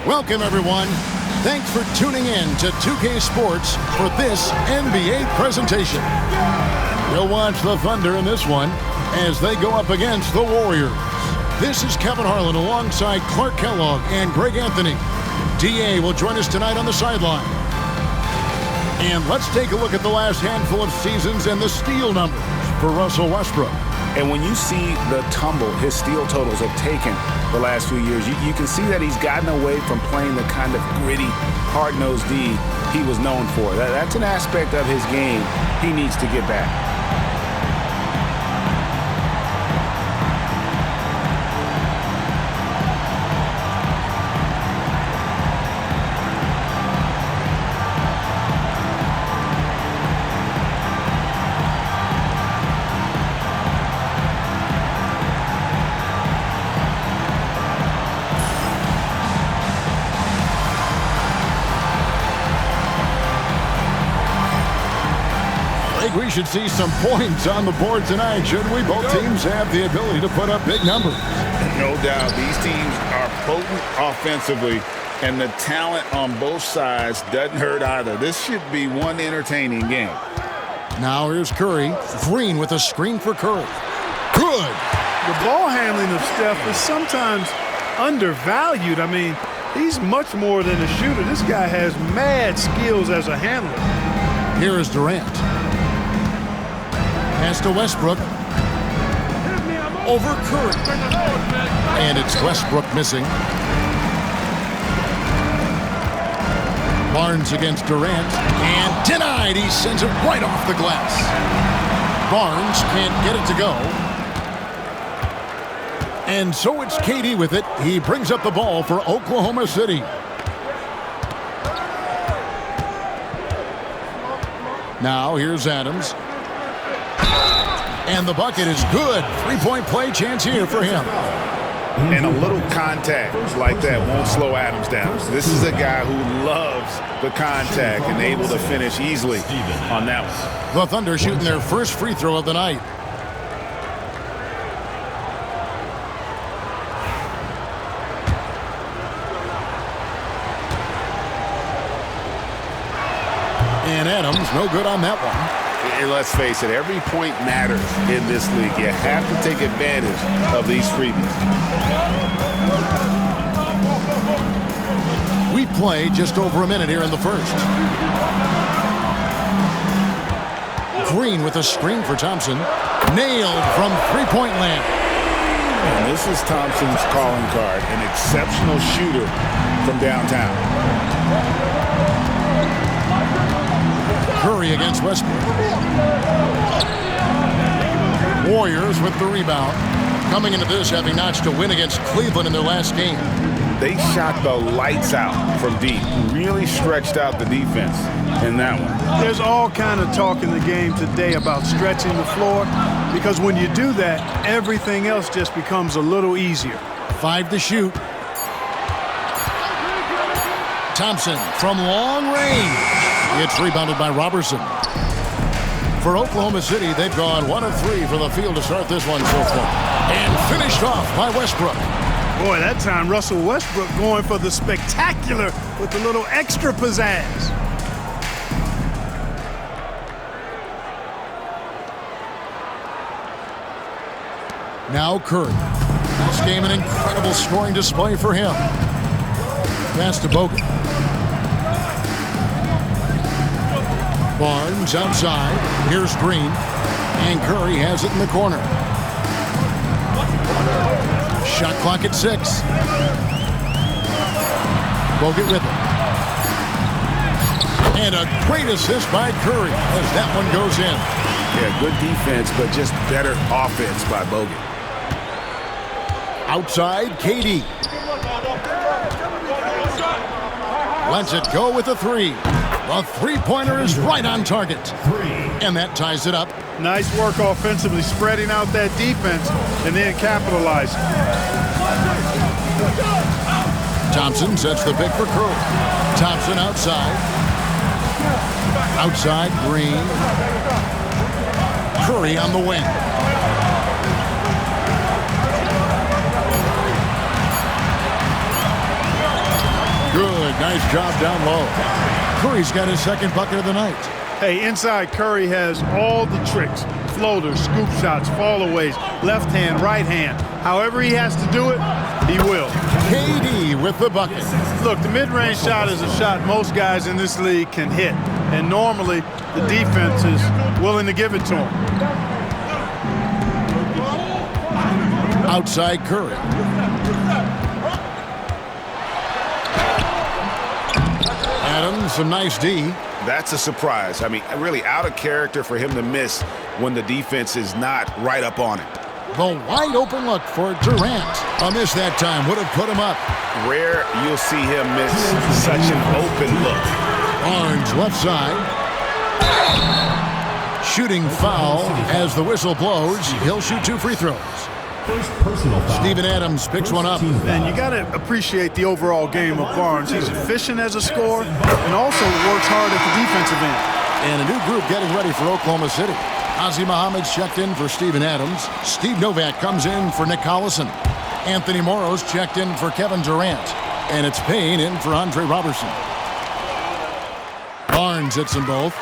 Welcome, everyone. Thanks for tuning in to 2K Sports for this NBA presentation. You'll watch the Thunder in this one as they go up against the Warriors. This is Kevin Harlan alongside Clark Kellogg and Greg Anthony. DA will join us tonight on the sideline. And let's take a look at the last handful of seasons and the steal numbers for Russell Westbrook. And when you see the tumble his steal totals have taken the last few years, you can see that he's gotten away from playing the kind of gritty, hard-nosed D he was known for. That's an aspect of his game he needs to get back. We should see some points on the board tonight, shouldn't we? Both teams have the ability to put up big numbers. No doubt. These teams are potent offensively, and the talent on both sides doesn't hurt either. This should be one entertaining game. Now here's Curry. Green with a screen for Curry. Good. The ball handling of Steph is sometimes undervalued. I mean, he's much more than a shooter. This guy has mad skills as a handler. Here is Durant. Pass to Westbrook. Over Curry. And it's Westbrook missing. Barnes against Durant. And denied. He sends it right off the glass. Barnes can't get it to go. And so it's KD with it. He brings up the ball for Oklahoma City. Now here's Adams. And the bucket is good. Three-point play chance here for him. And a little contact like that won't slow Adams down. This is a guy who loves the contact and able to finish easily on that one. The Thunder shooting their first free throw of the night. And Adams, no good on that one. And let's face it, every point matters in this league. You have to take advantage of these freebies. We play just over a minute here in the first. Green with a screen for Thompson. Nailed from three-point land. And this is Thompson's calling card, an exceptional shooter from downtown. Curry against Westbrook. Warriors with the rebound. Coming into this having notched a win against Cleveland in their last game. They shot the lights out from deep. Really stretched out the defense in that one. There's all kind of talk in the game today about stretching the floor because when you do that, everything else just becomes a little easier. 5 to shoot. Thompson from long range. It's rebounded by Robertson. For Oklahoma City, they've gone 1 of 3 for the field to start this one so far. And finished off by Westbrook. Boy, that time Russell Westbrook going for the spectacular with a little extra pizzazz. Now Curry. This game an incredible scoring display for him. Pass to Bogut. Barnes outside. Here's Green. And Curry has it in the corner. Shot clock at 6. Bogut with it. And a great assist by Curry as that one goes in. Yeah, good defense, but just better offense by Bogut. Outside, KD. Lets it go with a 3. The three-pointer is right on target. And that ties it up. Nice work offensively, spreading out that defense and then capitalizing. Thompson sets the pick for Curry. Thompson outside. Outside, Green. Curry on the wing. good. Nice job down low. Curry's got his second bucket of the night. Hey, inside Curry has all the tricks. Floaters, scoop shots, fallaways, left hand, right hand. However he has to do it, he will. KD with the bucket. Look, the mid-range shot is a shot most guys in this league can hit. And normally, the defense is willing to give it to him. Outside Curry. Adams, some nice D. That's a surprise. I mean, really out of character for him to miss when the defense is not right up on it. The wide open look for Durant. A miss that time would have put him up. Rare you'll see him miss such an open look. Barnes left side. Shooting foul as the whistle blows. He'll shoot 2 free throws. First personal foul. Steven Adams picks one up. And you got to appreciate the overall game of Barnes. He's efficient as a scorer and also works hard at the defensive end. And a new group getting ready for Oklahoma City. Ozzie Muhammad's checked in for Steven Adams. Steve Novak comes in for Nick Collison. Anthony Morrow's checked in for Kevin Durant. And it's Payne in for Andre Robertson. Barnes hits them both.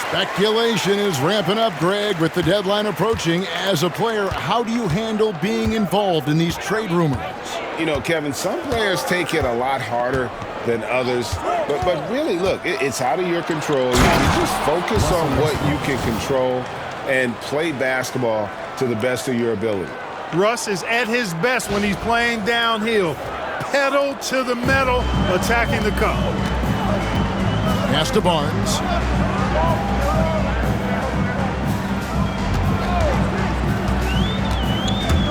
Speculation is ramping up, Greg, with the deadline approaching. As a player, how do you handle being involved in these trade rumors? You know, Kevin, some players take it a lot harder than others. But really, look, it's out of your control. You just focus on what you can control and play basketball to the best of your ability. Russ is at his best when he's playing downhill. Pedal to the metal, attacking the cup. Pass to Barnes.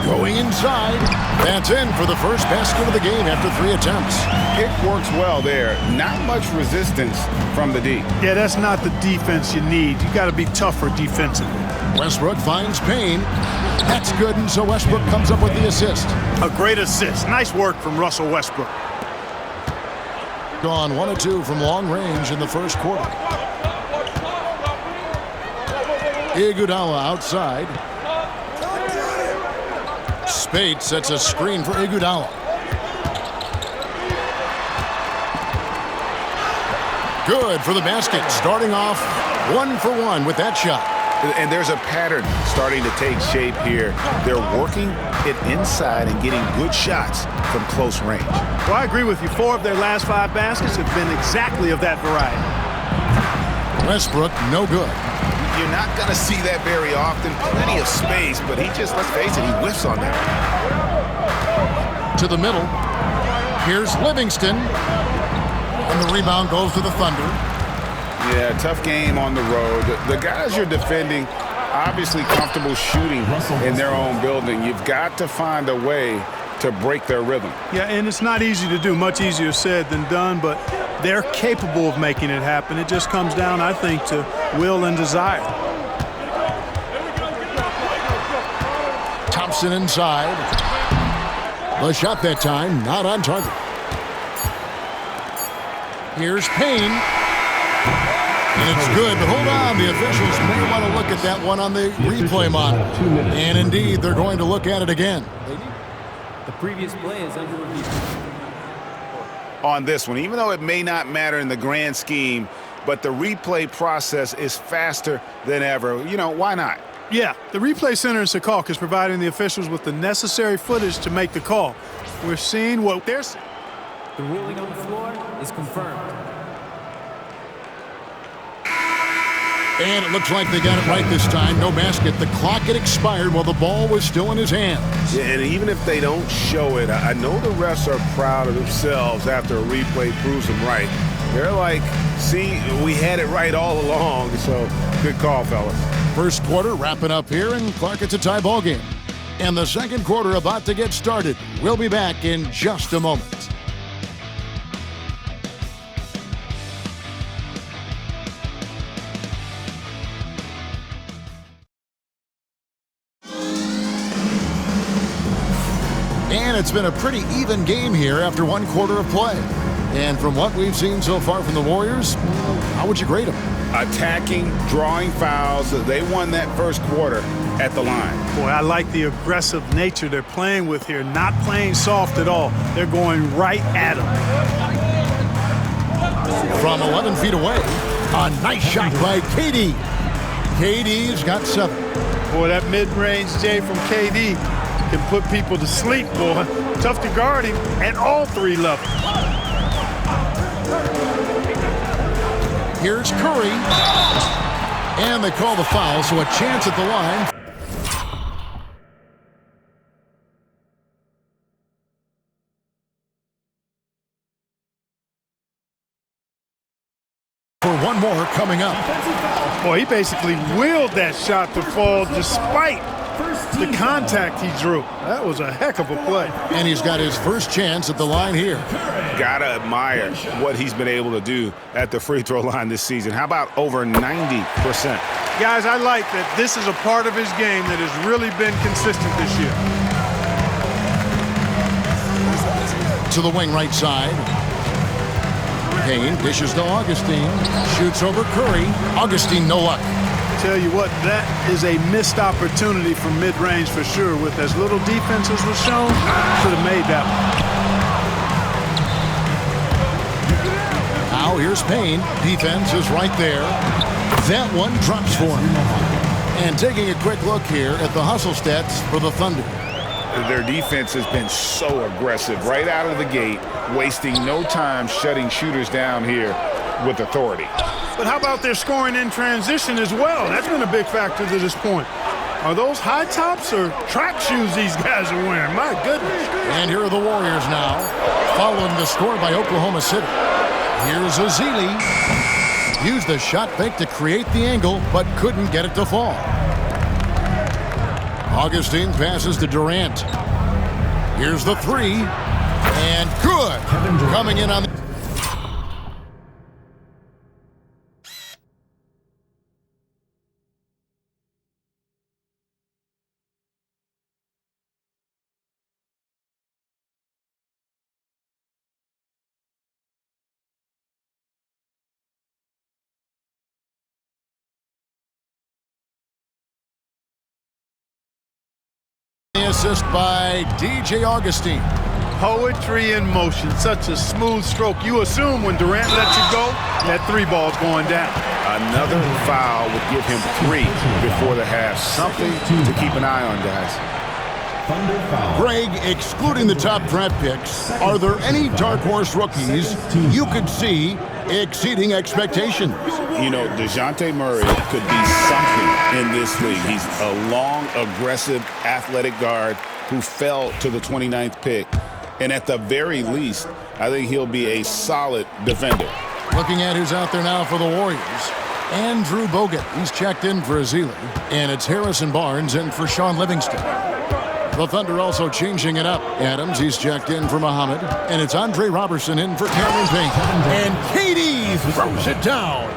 Going inside. That's in for the first basket of the game after 3 attempts. It works well there. Not much resistance from the D. Yeah, that's not the defense you need. You got to be tougher defensively. Westbrook finds Payne. That's good, and so Westbrook comes up with the assist. A great assist. Nice work from Russell Westbrook. Gone 1 of 2 from long range in the first quarter. Iguodala outside. Spade sets a screen for Iguodala. Good for the basket. Starting off 1 for 1 with that shot. And there's a pattern starting to take shape here. They're working it inside and getting good shots from close range. Well, I agree with you. 4 of their last 5 baskets have been exactly of that variety. Westbrook, no good. You're not going to see that very often. Plenty of space, but he just, let's face it, he whiffs on that. To the middle. Here's Livingston. And the rebound goes to the Thunder. Yeah, tough game on the road. The guys you're defending, obviously comfortable shooting in their own building. You've got to find a way to break their rhythm. Yeah, and it's not easy to do. Much easier said than done, but they're capable of making it happen. It just comes down, I think, to will and desire. Thompson inside. The shot that time, not on target. Here's Payne. And it's good, but hold on. The officials may want to look at that one on the replay monitor. And indeed, they're going to look at it again. The previous play is under review. On this one, even though it may not matter in the grand scheme, but the replay process is faster than ever. You know, why not? Yeah, the replay center in Secaucus is providing the officials with the necessary footage to make the call. We're seeing what they're seeing. The ruling on the floor is confirmed. And it looks like they got it right this time. No basket. The clock had expired while the ball was still in his hands. Yeah, and even if they don't show it, I know the refs are proud of themselves after a replay proves them right. They're like, see, we had it right all along. So good call, fellas. First quarter wrapping up here, and Clark, it's a tie ball game. And the second quarter about to get started. We'll be back in just a moment. And it's been a pretty even game here after 1 quarter of play. And from what we've seen so far from the Warriors, how would you grade them? Attacking, drawing fouls. They won that first quarter at the line. Boy, I like the aggressive nature they're playing with here. Not playing soft at all. They're going right at them. from 11 feet away. A nice shot by KD. KD's got 7. Boy, that mid-range J from KD can put people to sleep, boy. Tough to guard him at all 3 levels. Here's Curry. And they call the foul, so a chance at the line. For one more coming up. Boy, he basically willed that shot to fall despite the contact he drew. That was a heck of a play. And he's got his first chance at the line here. Gotta admire what he's been able to do at the free throw line this season. How about over 90%? Guys, I like that this is a part of his game that has really been consistent this year. To the wing right side. Payne dishes to Augustine. Shoots over Curry. Augustine, no luck. Tell you what, that is a missed opportunity from mid-range for sure. With as little defense as was shown, should have made that one. Now here's Payne. Defense is right there. That one drops for him. And taking a quick look here at the hustle stats for the Thunder. Their defense has been so aggressive right out of the gate, wasting no time shutting shooters down here with authority. But how about their scoring in transition as well? That's been a big factor to this point. Are those high tops or track shoes these guys are wearing? My goodness. And here are the Warriors now, following the score by Oklahoma City. Here's Ezeli. Used the shot fake to create the angle, but couldn't get it to fall. Augustine passes to Durant. Here's the 3. And good. Coming in on the... assist by DJ Augustine. Poetry in motion. Such a smooth stroke. You assume when Durant lets it go, that 3 ball's going down. Another foul would give him 3 before the half. Something to keep an eye on, guys. Greg, excluding the top draft picks, are there any dark horse rookies you could see exceeding expectations? You know, DeJounte Murray could be something in this league. He's a long, aggressive, athletic guard who fell to the 29th pick. And at the very least, I think he'll be a solid defender. Looking at who's out there now for the Warriors. Andrew Bogut. He's checked in for Ezeli. And it's Harrison Barnes in for Sean Livingston. The Thunder also changing it up. Adams, he's checked in for Muhammad. And it's Andre Robertson in for Cameron Payne. And KD throws it down.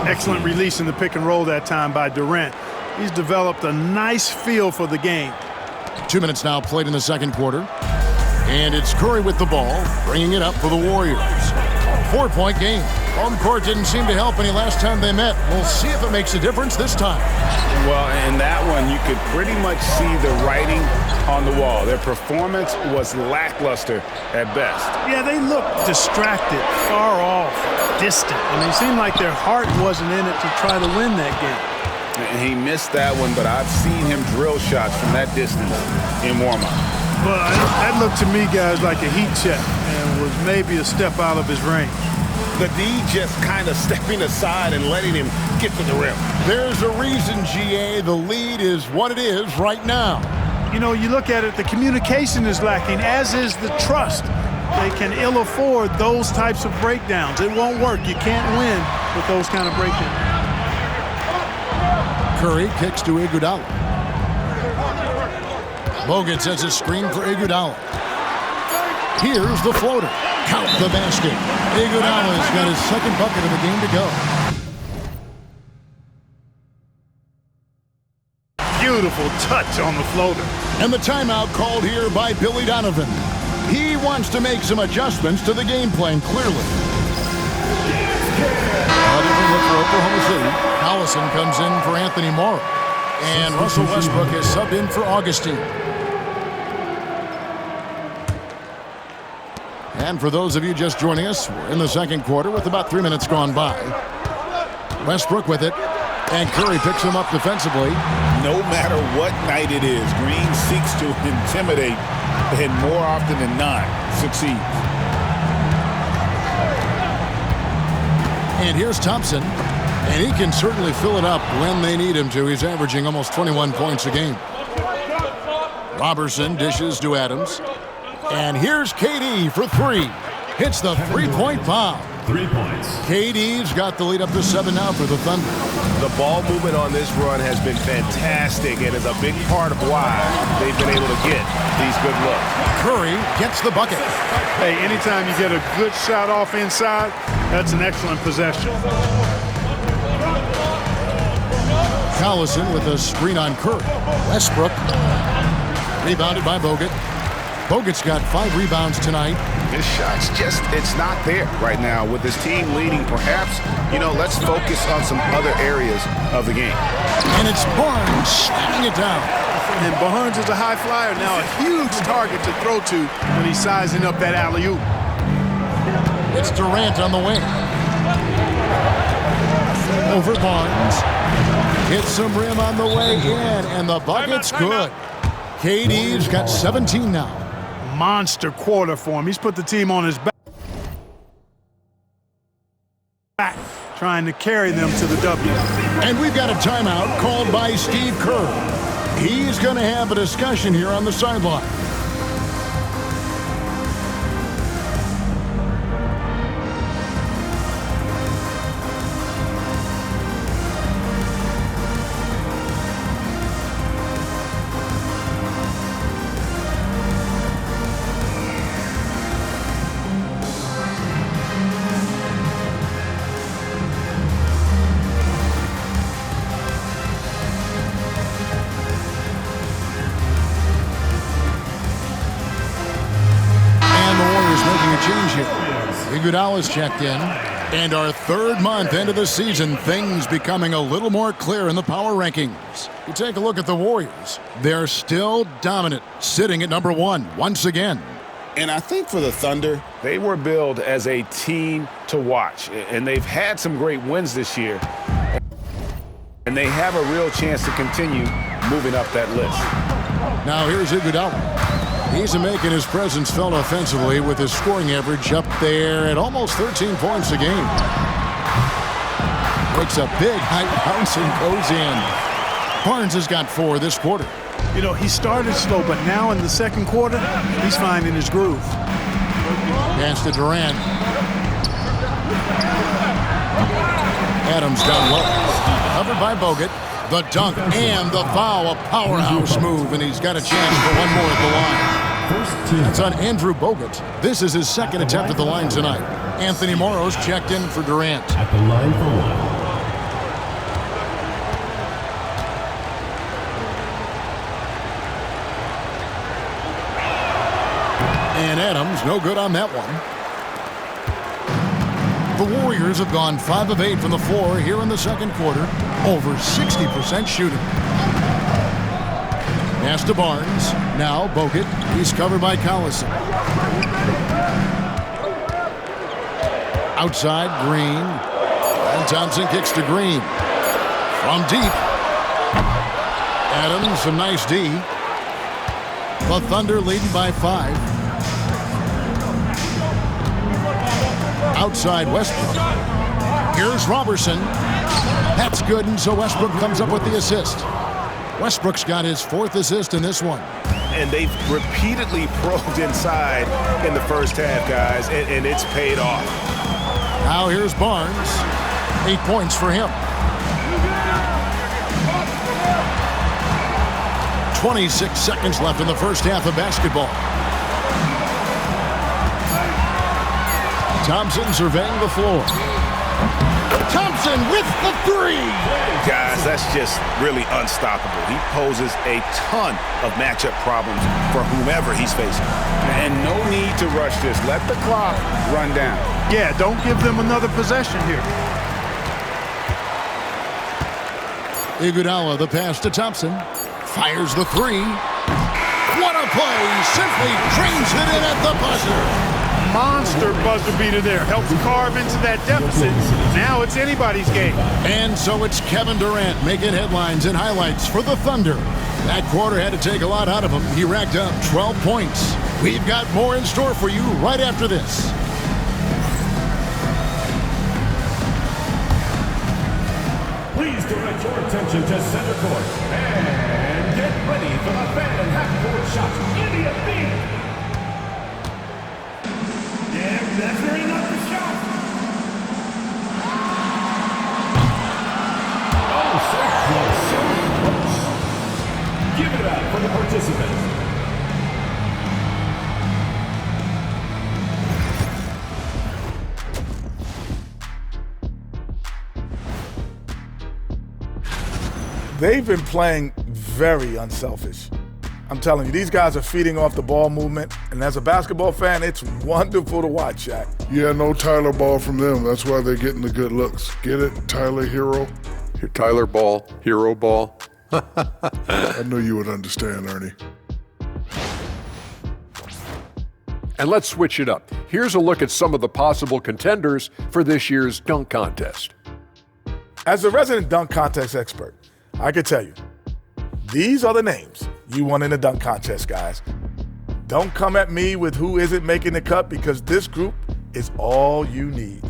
Excellent release in the pick and roll that time by Durant. He's developed a nice feel for the game. 2 minutes now played in the second quarter. And it's Curry with the ball, bringing it up for the Warriors. 4-point game. Home court didn't seem to help any last time they met. We'll see if it makes a difference this time. Well, in that one, you could pretty much see the writing on the wall. Their performance was lackluster at best. Yeah, they looked distracted, far off, distant. And it seemed like their heart wasn't in it to try to win that game. And he missed that one, but I've seen him drill shots from that distance in warm-up. Well, that looked to me, guys, like a heat check and was maybe a step out of his range. The D just kind of stepping aside and letting him get to the rim. There's a reason, GA, the lead is what it is right now. You know, you look at it, the communication is lacking, as is the trust. They can ill afford those types of breakdowns. It won't work. You can't win with those kind of breakdowns. Curry kicks to Iguodala. Bogut sets a screen for Iguodala. Here's the floater. Count the basket. Iguodala's got his second bucket of the game to go. Beautiful touch on the floater. And the timeout called here by Billy Donovan. He wants to make some adjustments to the game plan, clearly. A different look for Oklahoma City. Collison comes in for Anthony Morrow. And Russell Westbrook is subbed in for Augustine. And for those of you just joining us, we're in the second quarter with about 3 minutes gone by. Westbrook with it, and Curry picks him up defensively. No matter what night it is, Green seeks to intimidate and more often than not succeeds. And here's Thompson, and he can certainly fill it up when they need him to. He's averaging almost 21 points a game. Robertson dishes to Adams. And here's KD for three. Hits the three-point bomb. 3 points. KD's got the lead up to 7 now for the Thunder. The ball movement on this run has been fantastic and is a big part of why they've been able to get these good looks. Curry gets the bucket. Hey, anytime you get a good shot off inside, that's an excellent possession. Collison with a screen on Curry. Westbrook rebounded by Bogut. Bogut's got 5 rebounds tonight. His shot's just, it's not there right now. With his team leading, perhaps, let's focus on some other areas of the game. And it's Barnes slamming it down. And Barnes is a high flyer now, a huge target to throw to when he's sizing up that alley-oop. It's Durant on the wing. Over Barnes. Hits some rim on the way in, and the bucket's good. KD's got 17 now. Monster quarter for him. He's put the team on his back, trying to carry them to the W. And we've got a timeout called by Steve Kerr. He's going to have a discussion here on the sideline. Iguodala's checked in, and our third month into the season, things becoming a little more clear in the power rankings. You take a look at the Warriors. They're still dominant, sitting at number 1 once again. And I think for the Thunder, they were billed as a team to watch, and they've had some great wins this year, and they have a real chance to continue moving up that list. Now here's Iguodala. He's making his presence felt offensively with his scoring average up there at almost 13 points a game. Makes a big high bounce and goes in. Barnes has got 4 this quarter. He started slow, but now in the second quarter, he's finding his groove. Pass to Durant. Adams down low. Covered by Bogut. The dunk and the foul, a powerhouse move, and he's got a chance for one more at the line. That's on Andrew Bogut. This is his second attempt at the line tonight. Anthony Morrow's checked in for Durant. At the line for 1. And Adams, no good on that one. The Warriors have gone 5 of 8 from the floor here in the second quarter. Over 60% shooting. Pass to Barnes. Now Bogut. He's covered by Collison. Outside, Green. And Thompson kicks to Green. From deep. Adams, some nice D. The Thunder leading by 5. Outside Westbrook. Here's Robertson. That's good, and so Westbrook comes up with the assist. Westbrook's got his 4th assist in this one. And they've repeatedly probed inside in the first half, guys, and it's paid off. Now here's Barnes. 8 points for him. 26 seconds left in the first half of basketball. Thompson surveying the floor. Thompson with the 3. Guys, that's just really unstoppable. He poses a ton of matchup problems for whomever he's facing. And no need to rush this. Let the clock run down. Yeah, don't give them another possession here. Iguodala, the pass to Thompson. Fires the 3. What a play! Simply drains it in at the buzzer. monster buzzer beater there. Helps carve into that deficit. Now it's anybody's game. And so it's Kevin Durant making headlines and highlights for the Thunder. That quarter had to take a lot out of him. He racked up 12 points. We've got more in store for you right after this. Please direct your attention to center court and get ready for the fan half-court shot. Idiot beat. Yeah, that's very not the shot. Oh, so close. Give it up for the participants. They've been playing very unselfish. I'm telling you, these guys are feeding off the ball movement, and as a basketball fan, it's wonderful to watch, Shaq. Yeah, no Tyler ball from them. That's why they're getting the good looks. Get it, Tyler Hero? Tyler ball, hero ball. I knew you would understand, Ernie. And let's switch it up. Here's a look at some of the possible contenders for this year's dunk contest. As a resident dunk contest expert, I can tell you, these are the names you want in the dunk contest, guys. Don't come at me with who isn't making the cut, because this group is all you need.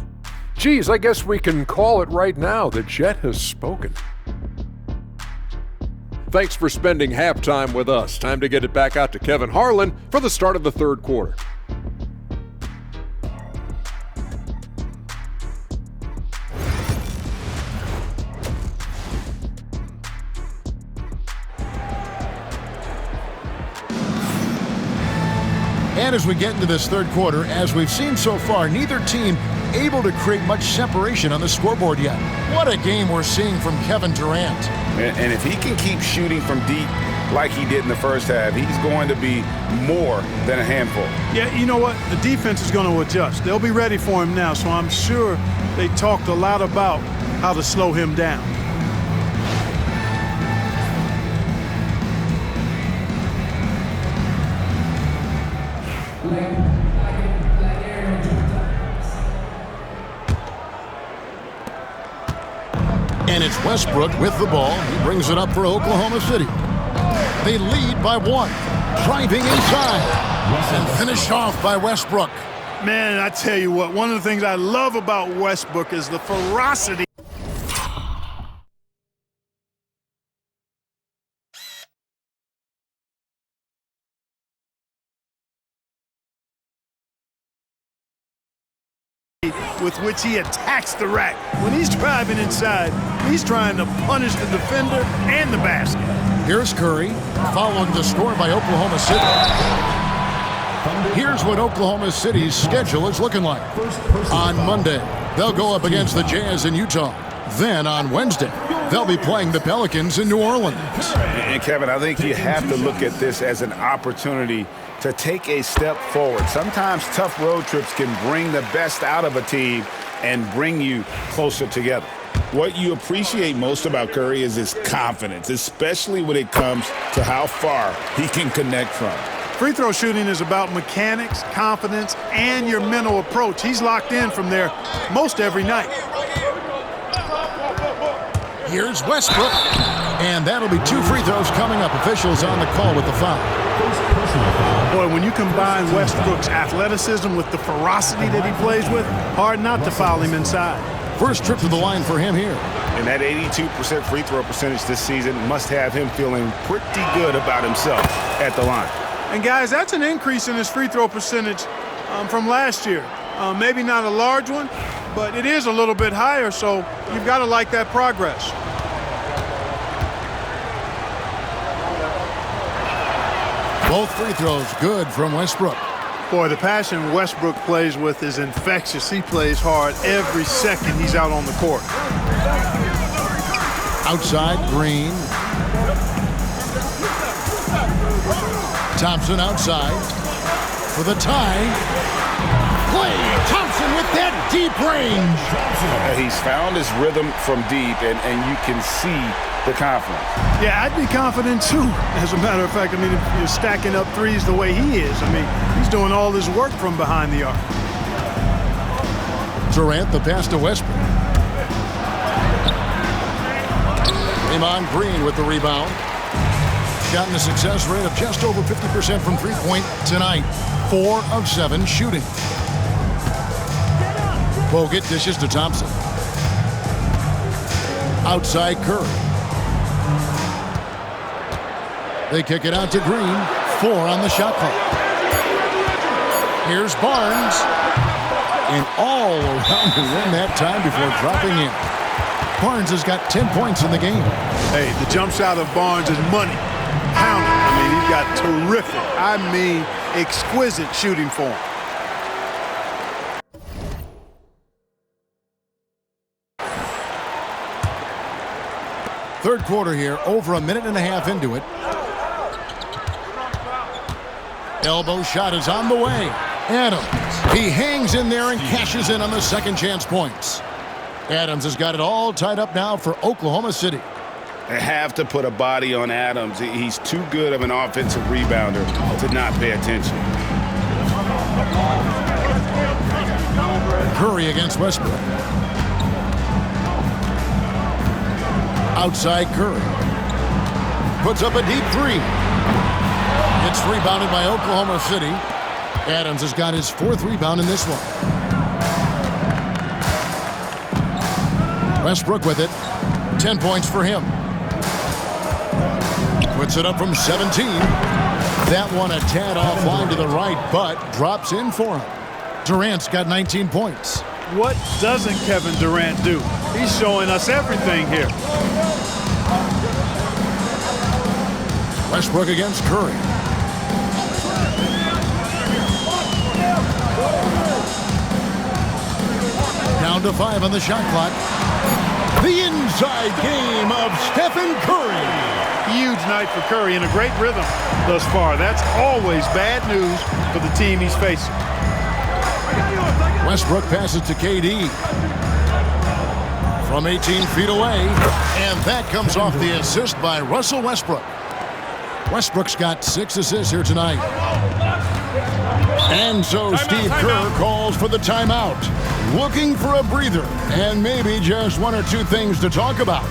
Geez, I guess we can call it right now. The Jet has spoken. Thanks for spending halftime with us. Time to get it back out to Kevin Harlan for the start of the third quarter. And as we get into this third quarter, as we've seen so far, neither team able to create much separation on the scoreboard yet. What a game we're seeing from Kevin Durant. And if he can keep shooting from deep like he did in the first half, he's going to be more than a handful. Yeah, you know what? The defense is going to adjust. They'll be ready for him now, so I'm sure they talked a lot about how to slow him down. And it's Westbrook with the ball. He brings it up for Oklahoma City. They lead by one. Driving inside. And finished off by Westbrook. Man, I tell you what, one of the things I love about Westbrook is the ferocity. With which he attacks the rack. When he's driving inside, he's trying to punish the defender and the basket. Here's Curry, following the score by Oklahoma City. Here's what Oklahoma City's schedule is looking like. On Monday, they'll go up against the Jazz in Utah. Then on Wednesday, they'll be playing the Pelicans in New Orleans. And Kevin, I think you have to look at this as an opportunity to take a step forward. Sometimes tough road trips can bring the best out of a team and bring you closer together. What you appreciate most about Curry is his confidence, especially when it comes to how far he can connect from. Free throw shooting is about mechanics, confidence, and your mental approach. He's locked in from there most every night. Here's Westbrook. And that'll be 2 free throws coming up. Officials on the call with the foul. Boy, when you combine Westbrook's athleticism with the ferocity that he plays with, hard not to foul him inside. First trip to the line for him here. And that 82% free throw percentage this season must have him feeling pretty good about himself at the line. And guys, that's an increase in his free throw percentage from last year. Maybe not a large one, but it is a little bit higher, so you've got to like that progress. Both free throws good from Westbrook. Boy, the passion Westbrook plays with is infectious. He plays hard every second he's out on the court. Outside, Green. Thompson outside for the tie. Klay Thompson with that deep range. He's found his rhythm from deep, and you can see the confidence. Yeah, I'd be confident too. As a matter of fact, I mean, if you're stacking up threes the way he is, I mean, he's doing all his work from behind the arc. Durant, the pass to Westbrook. Draymond Green with the rebound. Shot in a success rate of just over 50% from three-point tonight. 4 of 7 shooting. Bogut dishes to Thompson. Outside Curry. They kick it out to Green. 4 on the shot clock. Here's Barnes. And all around the rim that time before dropping in. Barnes has got 10 points in the game. Hey, the jump shot of Barnes is money. Pound it. I mean, he's got terrific, I mean, exquisite shooting form. Third quarter here, over a minute and a half into it. Elbow shot is on the way. Adams, he hangs in there and cashes in on the second chance points. Adams has got it all tied up now for Oklahoma City. They have to put a body on Adams. He's too good of an offensive rebounder to not pay attention. Curry against Westbrook. Outside Curry. Puts up a deep three. It's rebounded by Oklahoma City. Adams has got his 4th rebound in this one. Westbrook with it. 10 points for him. Puts it up from 17. That one a tad offline to the right, but drops in for him. Durant's got 19 points. What doesn't Kevin Durant do? He's showing us everything here. Westbrook against Curry. Down to 5 on the shot clock. The inside game of Stephen Curry. Huge night for Curry and a great rhythm thus far. That's always bad news for the team he's facing. Westbrook passes to KD. From 18 feet away. And that comes off the assist by Russell Westbrook. Westbrook's got 6 assists here tonight. And so Steve Kerr calls for the timeout. Looking for a breather and maybe just 1 or 2 things to talk about.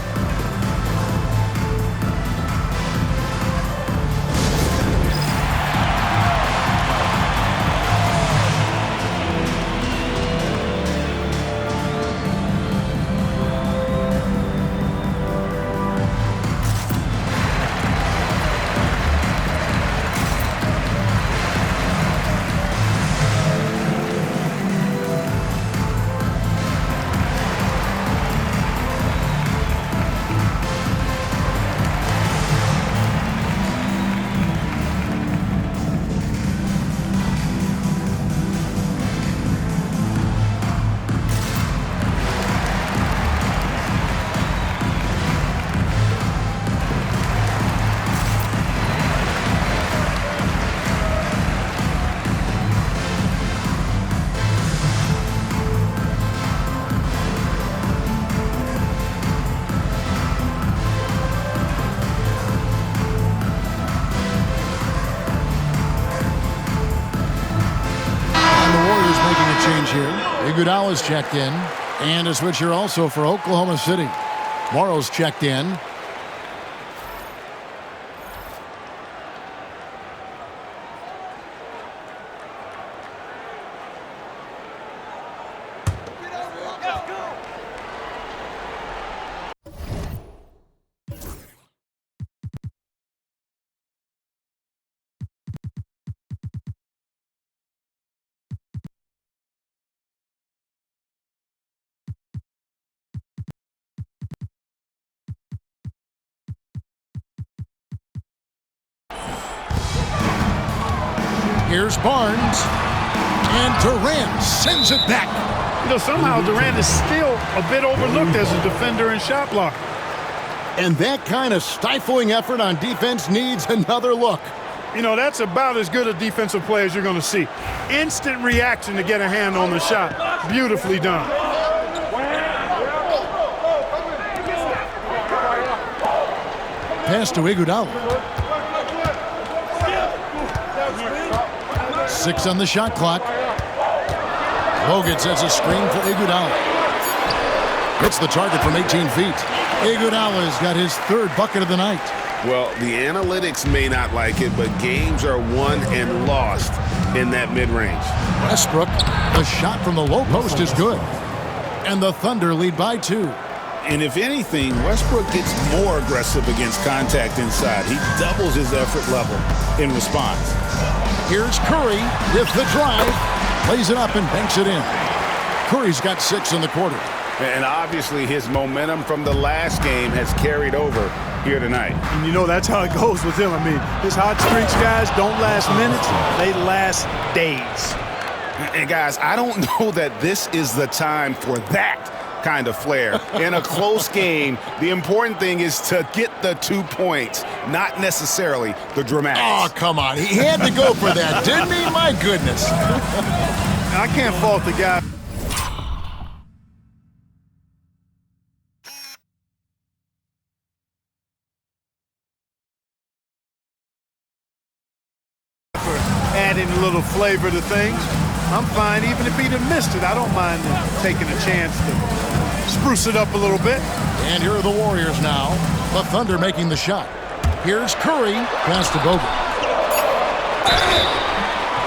Iguodala's checked in, and a switcher also for Oklahoma City. Morrow's checked in. Here's Barnes. And Durant sends it back. You know, somehow Durant is still a bit overlooked as a defender and shot blocker. And that kind of stifling effort on defense needs another look. You know, that's about as good a defensive play as you're going to see. Instant reaction to get a hand on the shot. Beautifully done. Pass to Iguodala. 6 on the shot clock. Bogut sets a screen for Iguodala. Hits the target from 18 feet. Iguodala's got his 3rd bucket of the night. Well, the analytics may not like it, but games are won and lost in that mid-range. Westbrook, the shot from the low post is good. And the Thunder lead by 2. And if anything, Westbrook gets more aggressive against contact inside. He doubles his effort level in response. Here's Curry with the drive. Plays it up and banks it in. Curry's got 6 in the quarter. And obviously his momentum from the last game has carried over here tonight. And you know that's how it goes with him. I mean, his hot streaks, guys, don't last minutes. They last days. And guys, I don't know that this is the time for that kind of flair. In a close game, the important thing is to get the 2 points, not necessarily the dramatics. Oh, come on. He had to go for that, didn't he? My goodness. I can't fault the guy. Adding a little flavor to things. I'm fine. Even if he'd have missed it, I don't mind taking a chance to spruce it up a little bit. And here are the Warriors now. The Thunder making the shot. Here's Curry. Pass to Bogut.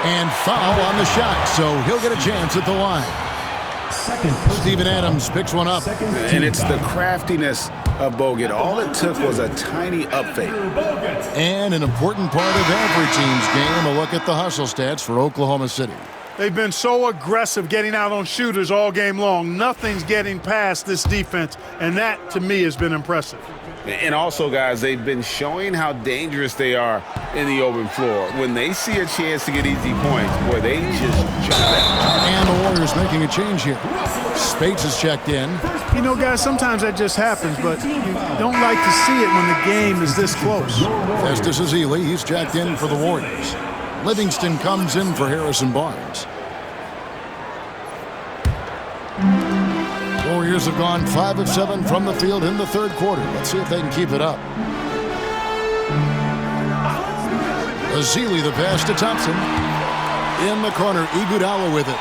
And foul on the shot, so he'll get a chance at the line. Steven Adams picks one up. And it's the craftiness of Bogut. All it took was a tiny up fake. And an important part of every team's game, a look at the hustle stats for Oklahoma City. They've been so aggressive getting out on shooters all game long. Nothing's getting past this defense, and that, to me, has been impressive. And also, guys, they've been showing how dangerous they are in the open floor. When they see a chance to get easy points, boy, they just jump out. And the Warriors making a change here. Spates is checked in. You know, guys, sometimes that just happens, but you don't like to see it when the game is this close. Festus Ezeli, he's checked in for the Warriors. Livingston comes in for Harrison Barnes. Warriors have gone 5 of 7 from the field in the 3rd quarter. Let's see if they can keep it up. Ezeli, the pass to Thompson. In the corner, Iguodala with it.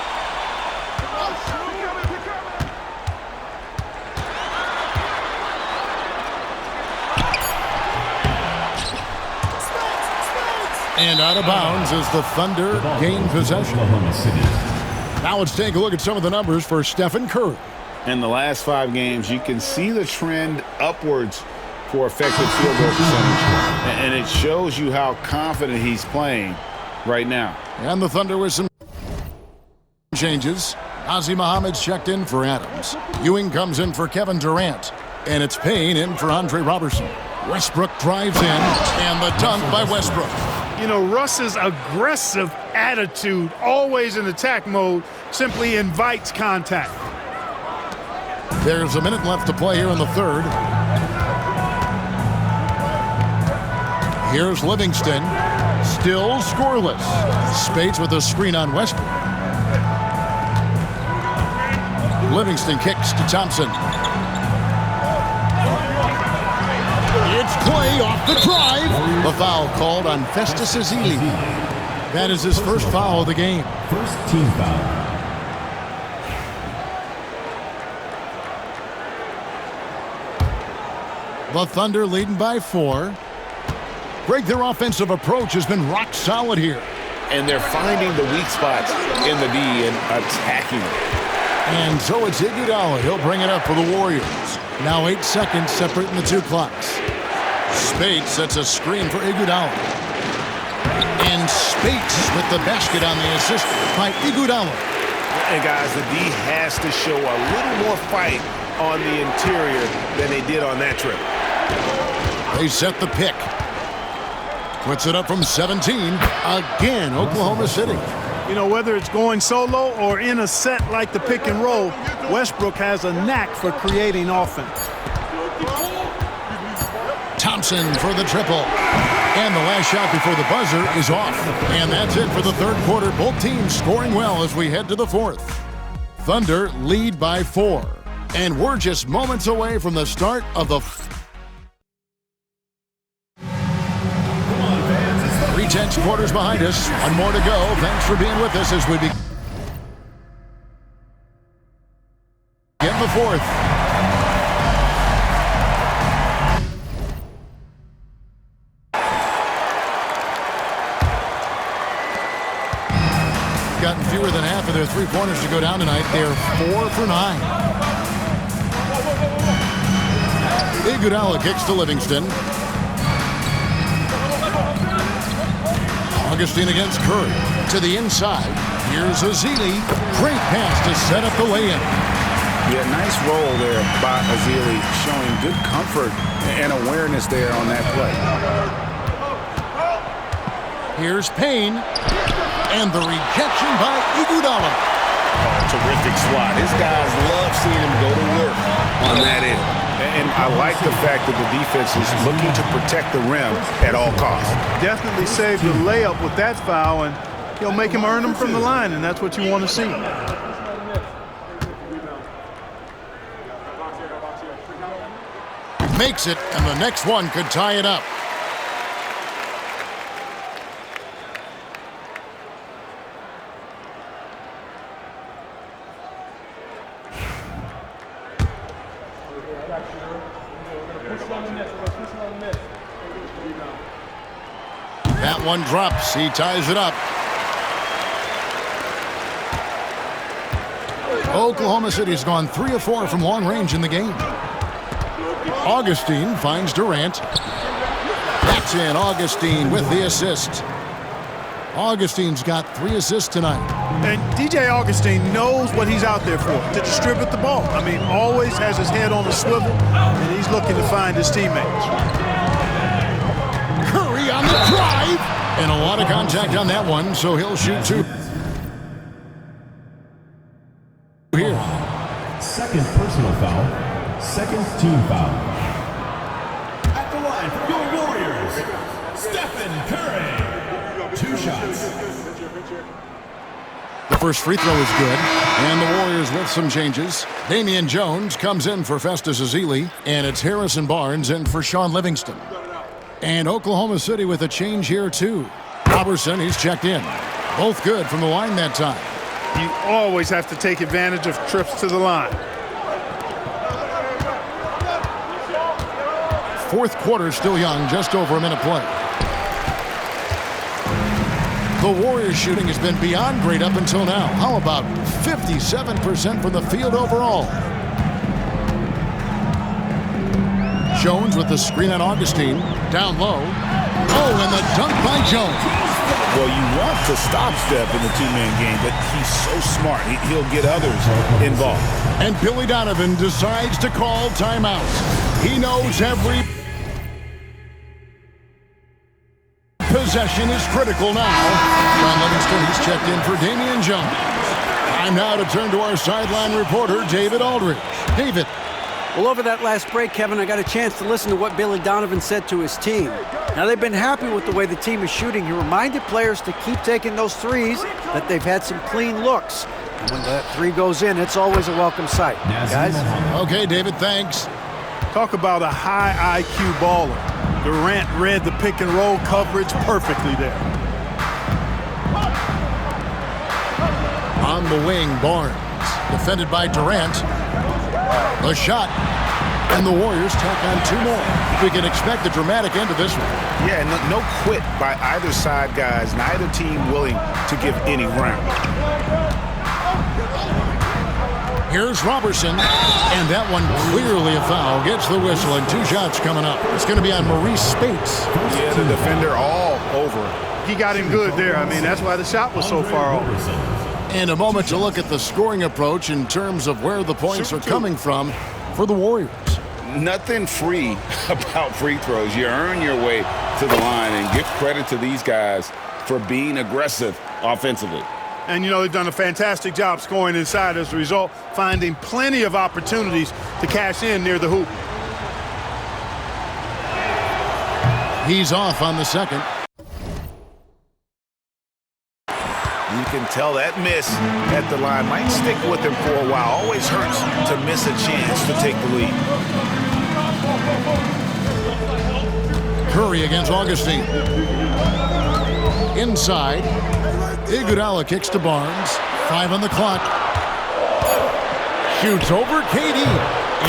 And out of bounds as the Thunder gain possession. Now let's take a look at some of the numbers for Stephen Curry. In the last 5 games, you can see the trend upwards for effective field goal percentage. And it shows you how confident he's playing right now. And the Thunder with some changes. Nazi Muhammad's checked in for Adams. Ewing comes in for Kevin Durant. And it's Payne in for Andre Robertson. Westbrook drives in, and the dunk by Westbrook. You know, Russ's aggressive attitude, always in attack mode, simply invites contact. There's a minute left to play here in the 3rd. Here's Livingston, still scoreless. Spates with a screen on Westbrook. Livingston kicks to Thompson. It's Clay off the drive. The foul called on Festus Ezeli. That is his first foul of the game. First team foul. The Thunder leading by 4. Greg, their offensive approach has been rock solid here. And they're finding the weak spots in the D and attacking it. And so it's Iguodala. He'll bring it up for the Warriors. Now 8 seconds separating the 2 clocks. Spates sets a screen for Iguodala. And Spates with the basket on the assist by Iguodala. And guys, the D has to show a little more fight on the interior than they did on that trip. They set the pick. Puts it up from 17. Again, Oklahoma City. You know, whether it's going solo or in a set like the pick and roll, Westbrook has a knack for creating offense. Thompson for the triple. And the last shot before the buzzer is off. And that's it for the 3rd quarter. Both teams scoring well as we head to the 4th. Thunder lead by 4. And we're just moments away from the start of the 3/10 quarters behind us. One more to go. Thanks for being with us as we begin the fourth. Gotten fewer than half of their three-pointers to go down tonight. They're 4 for 9. Iguodala kicks to Livingston. Augustine against Curry. To the inside. Here's Ezeli. Great pass to set up the lay-in. Yeah, nice roll there by Ezeli, showing good comfort and awareness there on that play. Here's Payne. And the rejection by Iguodala. Oh, terrific swat. His guys love seeing him go to work on that end. And I like the fact that the defense is looking to protect the rim at all costs. Definitely saved the layup with that foul, and he'll make him earn them from the line, and that's what you want to see. Makes it, and the next one could tie it up. That one drops. He ties it up. Oklahoma City's gone 3 of 4 from long range in the game. Augustine finds Durant. That's in. Augustine with the assist. Augustine's got 3 assists tonight. And DJ Augustine knows what he's out there for, to distribute the ball. I mean, always has his head on the swivel, and he's looking to find his teammates. Curry on the drive. And a lot of contact on that one, so he'll shoot 2. Here. Second personal foul. Second team foul. At the line for your Warriors, Stephen Curry. 2 shots. The first free throw is good. And the Warriors with some changes. Damian Jones comes in for Festus Ezeli. And it's Harrison Barnes in for Sean Livingston. And Oklahoma City with a change here, too. Robertson, he's checked in. Both good from the line that time. You always have to take advantage of trips to the line. Fourth quarter still young, just over a minute play. The Warriors shooting has been beyond great up until now. How about 57% from the field overall? Jones with the screen on Augustine. Down low. Oh, and the dunk by Jones. Well, you want to stop Steph in the two-man game, but he's so smart. He'll get others involved. And Billy Donovan decides to call timeout. He knows every possession is critical now. Sean Livingston, he's checked in for Damian Jones. Time now to turn to our sideline reporter, David Aldridge. David. Well, over that last break, Kevin, I got a chance to listen to what Billy Donovan said to his team. Now, they've been happy with the way the team is shooting. He reminded players to keep taking those threes, that they've had some clean looks. And when that 3 goes in, it's always a welcome sight. Guys? Okay, David, thanks. Talk about a high IQ baller. Durant read the pick and roll coverage perfectly there. On the wing, Barnes. Defended by Durant. The shot. And the Warriors tack on 2 more. We can expect a dramatic end to this one. Yeah, no quit by either side, guys. Neither team willing to give any ground. Here's Robertson. And that one clearly a foul. Gets the whistle and 2 shots coming up. It's going to be on Maurice Spates. Yeah, the defender all over. He got him good there. I mean, that's why the shot was so far over. And a moment to look at the scoring approach in terms of where the points are coming from for the Warriors. Nothing free about free throws. You earn your way to the line, and give credit to these guys for being aggressive offensively. And, you know, they've done a fantastic job scoring inside as a result, finding plenty of opportunities to cash in near the hoop. He's off on the second. You can tell that miss at the line might stick with him for a while. Always hurts to miss a chance to take the lead. Curry against Augustine. Inside. Iguodala kicks to Barnes. 5 on the clock. Shoots over KD.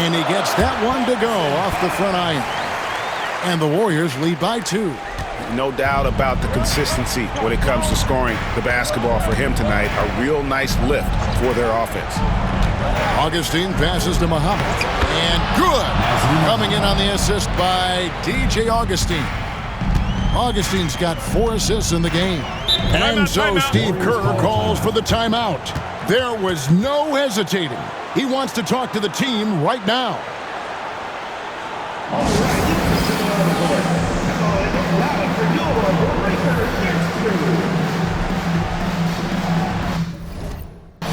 And he gets that one to go off the front iron. And the Warriors lead by 2. No doubt about the consistency when it comes to scoring the basketball for him tonight. A real nice lift for their offense. Augustine passes to Muhammad. And good. Coming in on the assist by DJ Augustine. Augustine's got 4 assists in the game. And so Steve Kerr calls for the timeout. There was no hesitating. He wants to talk to the team right now.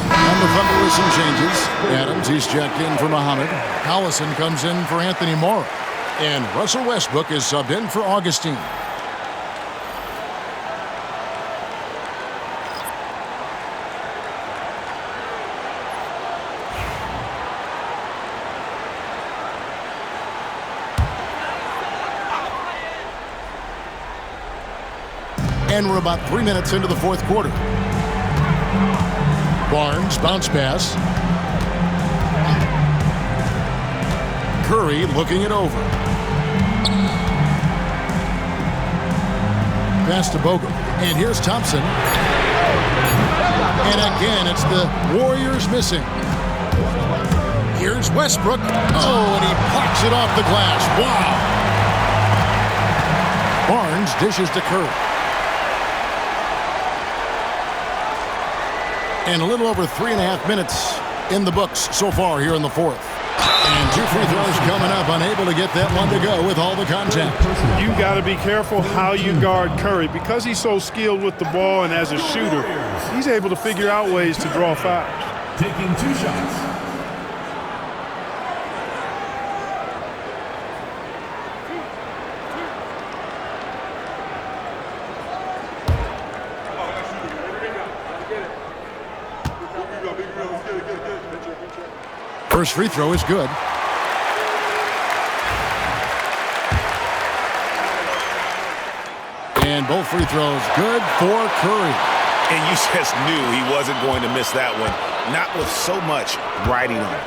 And the Thunder with some changes. Adams, he's checked in for Muhammad. Collison comes in for Anthony Morrow. And Russell Westbrook is subbed in for Augustine. And we're about 3 minutes into the fourth quarter. Barnes, bounce pass. Curry looking it over. Pass to Bogut. And here's Thompson. And again, it's the Warriors missing. Here's Westbrook. Oh, and he plucks it off the glass. Wow. Barnes dishes to Curry. And a little over 3.5 minutes in the books so far here in the fourth. And 2 free throws coming up, unable to get that one to go with all the contact. You got to be careful how you guard Curry. Because he's so skilled with the ball and as a shooter, he's able to figure out ways to draw fouls. Taking 2 shots. First free throw is good. And both free throws good for Curry. And you just knew he wasn't going to miss that one. Not with so much riding on it.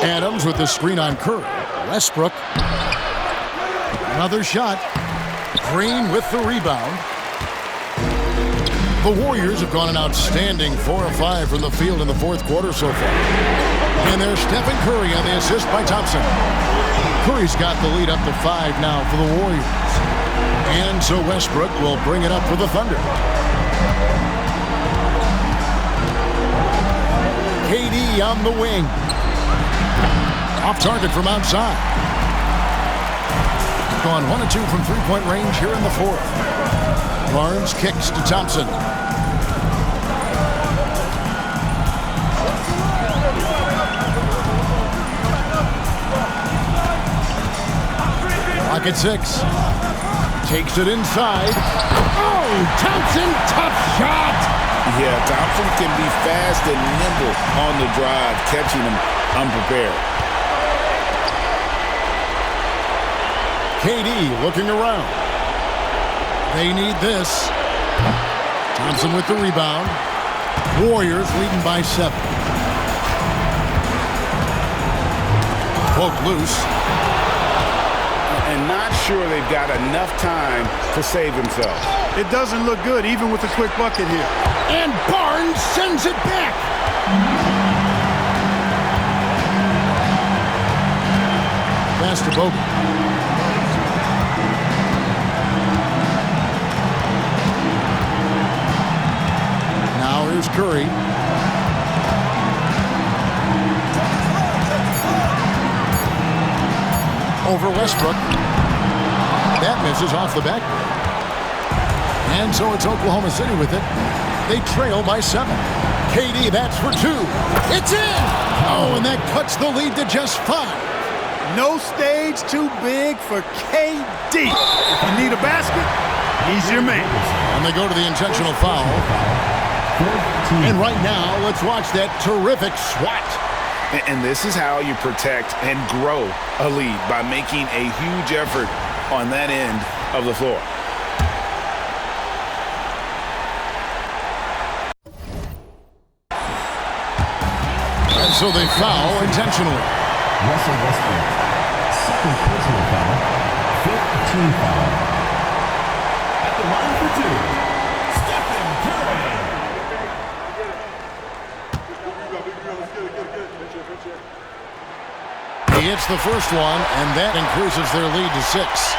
Adams with the screen on Curry. Westbrook. Another shot. Green with the rebound. The Warriors have gone an outstanding 4 of 5 from the field in the fourth quarter so far. And there's Stephen Curry on the assist by Thompson. Curry's got the lead up to 5 now for the Warriors. And so Westbrook will bring it up for the Thunder. KD on the wing. Off target from outside. Gone 1 of 2 from three-point range here in the fourth. Barnes kicks to Thompson. Clock at 6. Takes it inside. Oh, Thompson, tough shot. Yeah, Thompson can be fast and nimble on the drive, catching him unprepared. KD looking around. They need this. Thompson with the rebound. Warriors leading by 7. Poke loose. And not sure they've got enough time to save themselves. It doesn't look good, even with a quick bucket here. And Barnes sends it back. Pass to Bogut. Now here's Curry. Over Westbrook. That misses off the backboard. And so it's Oklahoma City with it. They trail by 7. KD, that's for 2. It's in! Oh, and that cuts the lead to just 5. No stage too big for KD. If you need a basket, He's your man. And they go to the intentional foul. And right now, let's watch that terrific swat. And this is how you protect and grow a lead, by making a huge effort on that end of the floor. And so they foul intentionally. Russell Westbrook, second personal foul, fifth team foul. At the line for two, Stephen Curry. He hits the first one, and that increases their lead to 6.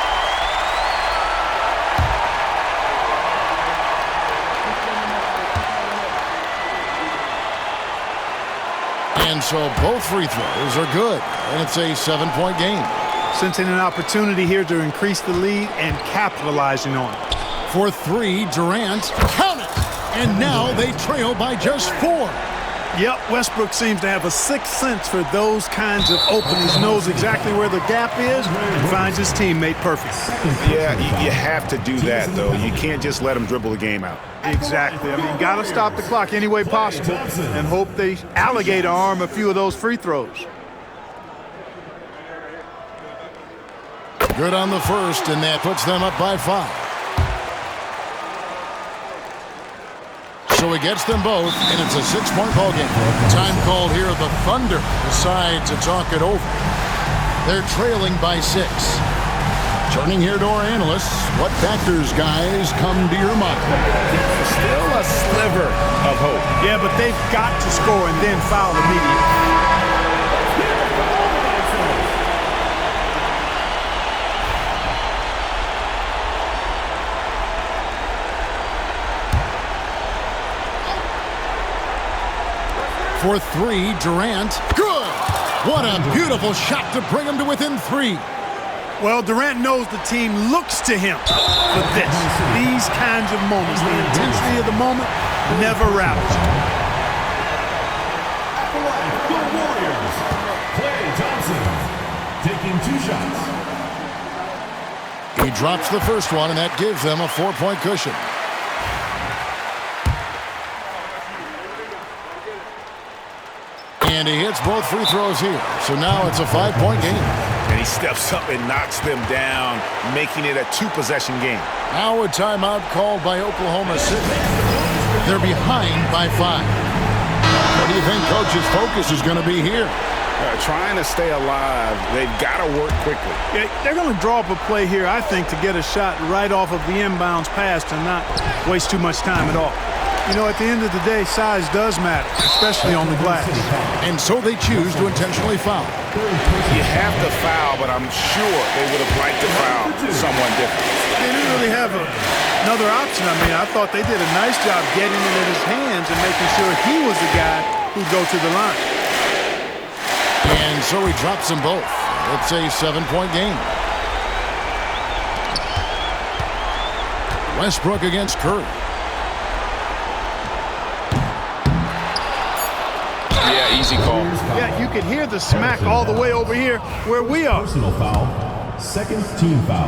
And so both free throws are good, and it's a 7-point game. Sensing an opportunity here to increase the lead and capitalizing on it. For 3, Durant, count it! And now they trail by just 4. Yep, Westbrook seems to have a sixth sense for those kinds of openings, knows exactly where the gap is, and finds his teammate perfect. Yeah, you have to do that, though. You can't just let him dribble the game out. Exactly. I mean, you got to stop the clock any way possible and hope they alligator arm a few of those free throws. Good on the first, and that puts them up by 5. So he gets them both, and it's a 6-point ball game. Time called here. The Thunder decide to talk it over. They're trailing by 6. Turning here to our analysts, what factors, guys, come to your mind? Still a sliver of hope. Yeah, but they've got to score and then foul immediately. For 3, Durant. Good! What a beautiful shot to bring him to within 3. Well, Durant knows the team looks to him for this. These kinds of moments, the intensity of the moment, never rattles. The Warriors, Klay Thompson, taking 2 shots. He drops the first one, and that gives them a 4-point cushion. And he hits both free throws here. So now it's a 5-point game. And he steps up and knocks them down, making it a 2-possession game. Now a timeout called by Oklahoma City. They're behind by 5. What do you think Coach's focus is going to be here? Trying to stay alive. They've got to work quickly. Yeah, they're going to draw up a play here, I think, to get a shot right off of the inbounds pass and not waste too much time at all. You know, at the end of the day, size does matter, especially on the glass. And so they choose to intentionally foul. You have to foul, but I'm sure they would have liked to foul someone different. They didn't really have another option. I mean, I thought they did a nice job getting it in his hands and making sure he was the guy who'd go to the line. And so he drops them both. It's a 7-point game. Westbrook against Curry. Yeah, easy call. Yeah, you could hear the smack all the way over here where we are. Personal foul, second team foul.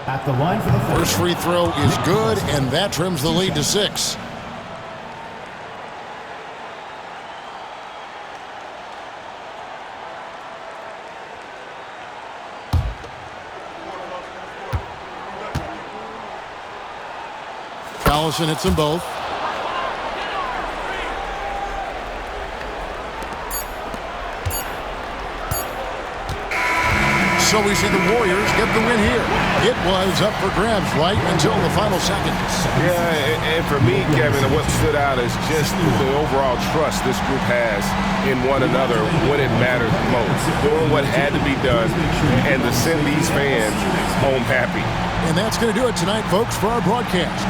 At the line for the First free throw is good, and that trims the lead to 6. Allison hits them both. So we see the Warriors get the win here. It was up for grabs right until the final seconds. Yeah, and for me, Kevin, what stood out is just the overall trust this group has in one another when it mattered most. Doing what had to be done and to send these fans home happy. And that's going to do it tonight, folks, for our broadcast.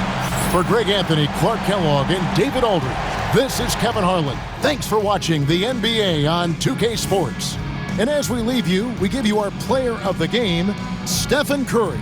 For Greg Anthony, Clark Kellogg, and David Aldridge, this is Kevin Harlan. Thanks for watching the NBA on 2K Sports. And as we leave you, we give you our player of the game, Stephen Curry.